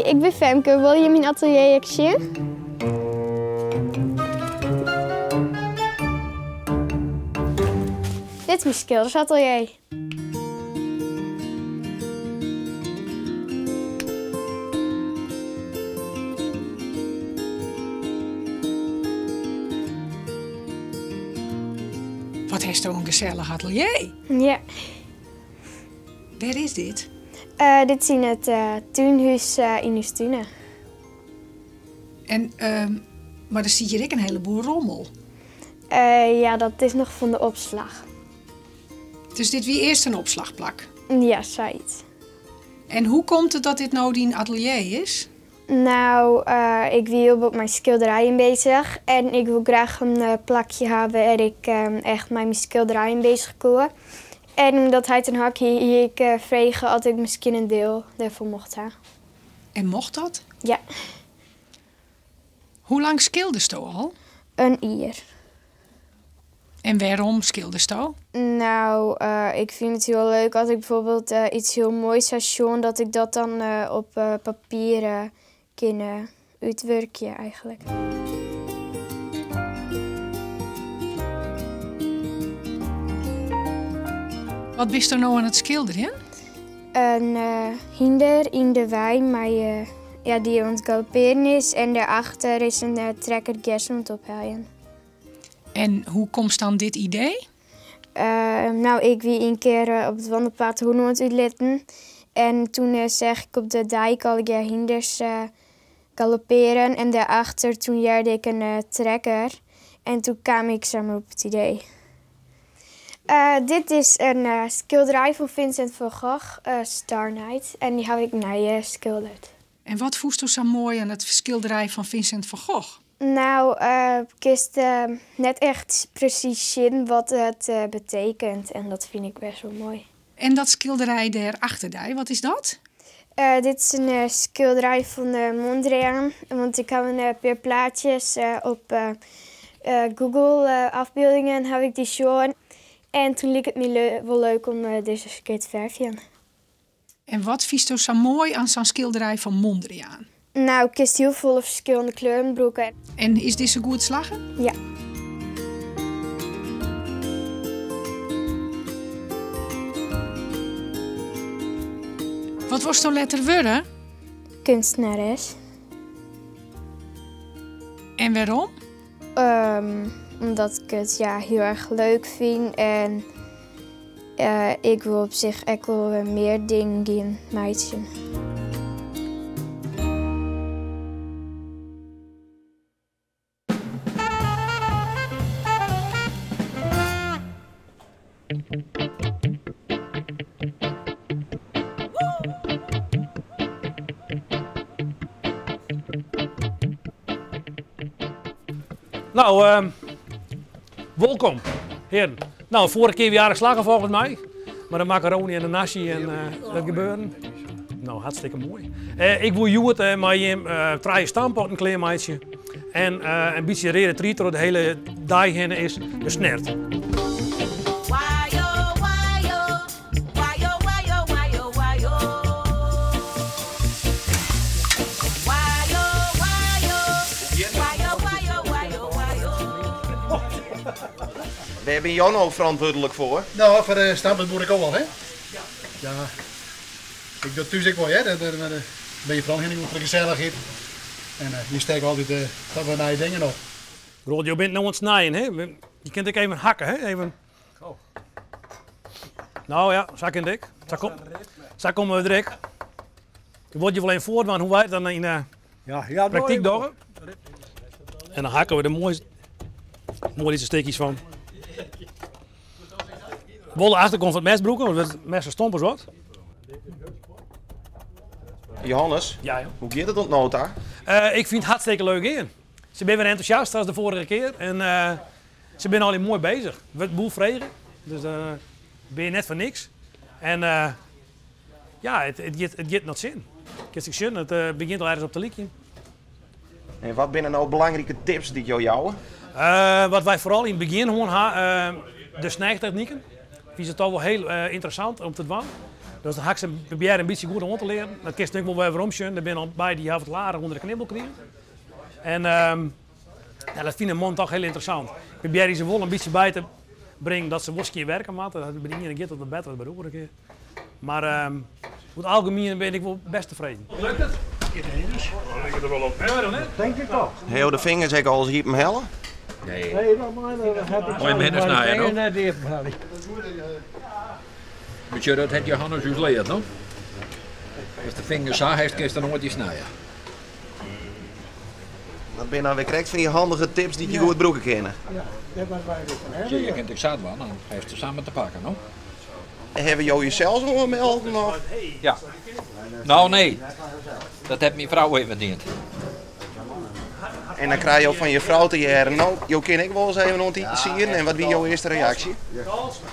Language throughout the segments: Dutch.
Hoi, ik ben Femke. Wil je mijn atelier zien? Dit is mijn schildersatelier. Wat heeft toch een gezellig atelier? Ja. Waar is dit? Dit is in het tuinhuis in Ustune. En, maar er ziet hier ook een heleboel rommel. Ja, dat is nog van de opslag. Dus dit wie eerst een opslagplak. Ja, zoiets. En hoe komt het dat dit nou die atelier is? Nou, ik ben heel op mijn schilderijen bezig. En ik wil graag een plakje hebben waar ik echt met mijn schilderijen bezig kan. En omdat hij een hakje hier ik vregen had ik misschien een deel daarvan mocht hebben. En mocht dat? Ja. Hoe lang schilderst je al? Een uur. En waarom schilderst je? Nou, ik vind het heel leuk als ik bijvoorbeeld iets heel moois zou zien, dat ik dat dan op papier kan uitwerken eigenlijk. Wat ben je nou aan het schilderen? Een hinder in de wijn, maar ja, die aan het galopperen is. En daarachter is een trekker gas aan het ophalen. En hoe komt dan dit idee? Nou, ik wie een keer op het wandelpad honden aan het uitletten. En toen zeg ik op de dijk al hinders galopperen. En daarachter toen jaarde ik een trekker. En toen kwam ik samen op het idee. Dit is een schilderij van Vincent van Gogh, Star Night. En die heb ik nageschilderd. En wat voest je zo mooi aan het schilderij van Vincent van Gogh? Nou, ik wist net echt precies zien wat het betekent. En dat vind ik best wel mooi. En dat schilderij daarachter, wat is dat? Dit is een schilderij van Mondriaan. Want ik heb een paar plaatjes op Google afbeeldingen heb ik die show. En toen leek het me wel leuk om deze keer te verven. En wat vies je zo mooi aan zo'n schilderij van Mondriaan? Nou, ik kies heel veel verschillende kleurenbroeken. En is dit zo goed slagen? Ja. Wat was nou letter worden? Kunstenares. En waarom? Omdat ik het heel erg leuk vind en ik wil op zich ook wel meer dingen gaan maken. Nou, welkom, heren. Nou, vorige keer jaren slagen volgens mij. Maar de macaroni en de nasi en dat gebeuren. Nou, hartstikke mooi. Ik wil Joert maar je treien stampotten kleermaatje. En een beetje reden trieter door de hele dag heen is gesnerd. Waar ben jij nou verantwoordelijk voor? Nou, voor de stampen moet ik ook wel, hè? Ja. Ik doe thuis ook wel, hè? Dan ben je verantwoordelijk voor de gezelligheid. En je steekt altijd dat we naar je dingen op. Rod, je bent nou aan het snijden, hè? Je kunt ook even hakken, hè? Even. Oh. Nou ja, zak in dik. Zak komen we direct. Je wordt je wel even voor, hoe wij het dan in praktijk doen. En dan hakken we er mooi deze steekjes van. Wolle achterkant van het mesbroeken, want het mes stompen wat. Johannes, Ja. hoe gaat het tot nou daar? Ik vind het hartstikke leuk in. Ze zijn weer enthousiast als de vorige keer. En ze zijn al mooi bezig. Het boel vregen, dus ben je net voor niks. En ja, het geeft nog zin. Het begint al ergens op te likken. En wat zijn nou belangrijke tips die jou? Wat wij vooral in het begin gewoon de snijtechnieken. Ik vind het al wel heel interessant om te doen. Dus dan ga ik ze proberen een beetje goed om te leren. Dat kun je natuurlijk wel weer omzien. Er zijn al bij die het later onder de knibbel krijgen. En ja, dat vind ik man toch heel interessant. Ik probeer ze wel een beetje bij te brengen dat ze wel eens werken moeten. Dat ben ik niet op de betere beroep een keer. Maar voor het algemeen ben ik wel best tevreden. Lukt het? Ik er wel op. Denk ik toch. Heel de vingers ik al eens hier hem hellen. Nee, dat Mooi minder snijden, nog. no? Maar je dat het Johannes u leert, no? Als de vingers zo heeft, kun je er nooit die snijden. Dat ben je nou weer krijgt van die handige tips die je goed broeken kennen. Ja, dat was wij dus van hebben. Je kunt het zat wel, dan heeft het samen te pakken, no? En hebben jullie jezelf nog melden nog? Ja. Nou nee, dat heeft mijn vrouw even niet. En dan krijg je ook van je vrouw te jaren, nou, jou ken ik wel eens even nog iets zien. En wat was jouw eerste reactie?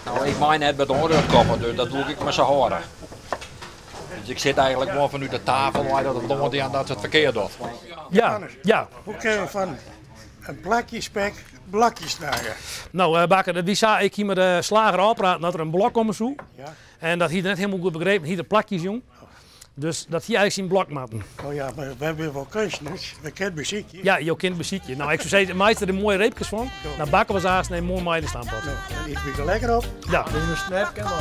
Nou, ik mijn net met de oordeelkoppen, dus dat doe ik met z'n horen. Dus ik zit eigenlijk gewoon vanuit de tafel waar dat het loont aan dat het verkeerd doet. Ja, ja. Hoe kun je van een plakje spek blokjes dragen? Nou, Bakker, wie zei ik hier met de slager afpraten dat er een blok komt zo. Ja. En dat hij net helemaal goed begrepen, hier de plakjes jong. Dus dat hij eigenlijk zijn blok maakte. Oh ja, maar we hebben wel kunstenaars, we kennen muziekje. Ja, jouw kind muziekje. Nou, ik zou zeggen, meester er mooie reepjes van. Nou, Bakker was haast een mooi meiden staanpad. Nou, dan eet ik er lekker op. Ja. Dit is een snap, kan wel.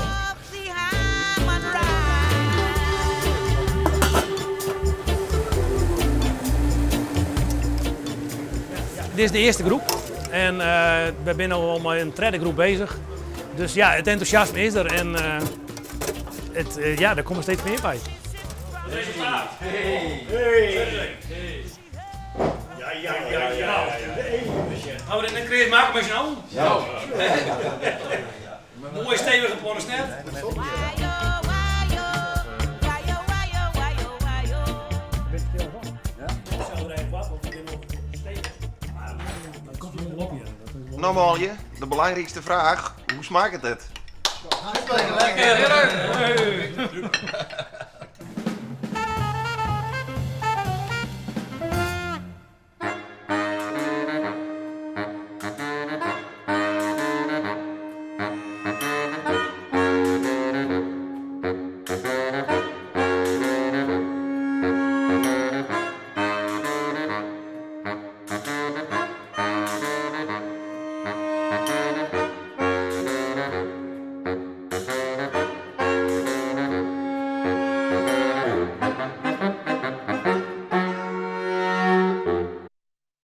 Dit is de eerste groep. En we zijn al met een tweede groep bezig. Dus ja, het enthousiasme is er en ja, daar komen steeds meer bij. Resultaat. Ja. Gaan we dit een creëer maken met z'n allen? Ja. Mooi stevige ponnen net. Normaal je, de belangrijkste vraag, hoe smaakt het? Lekker.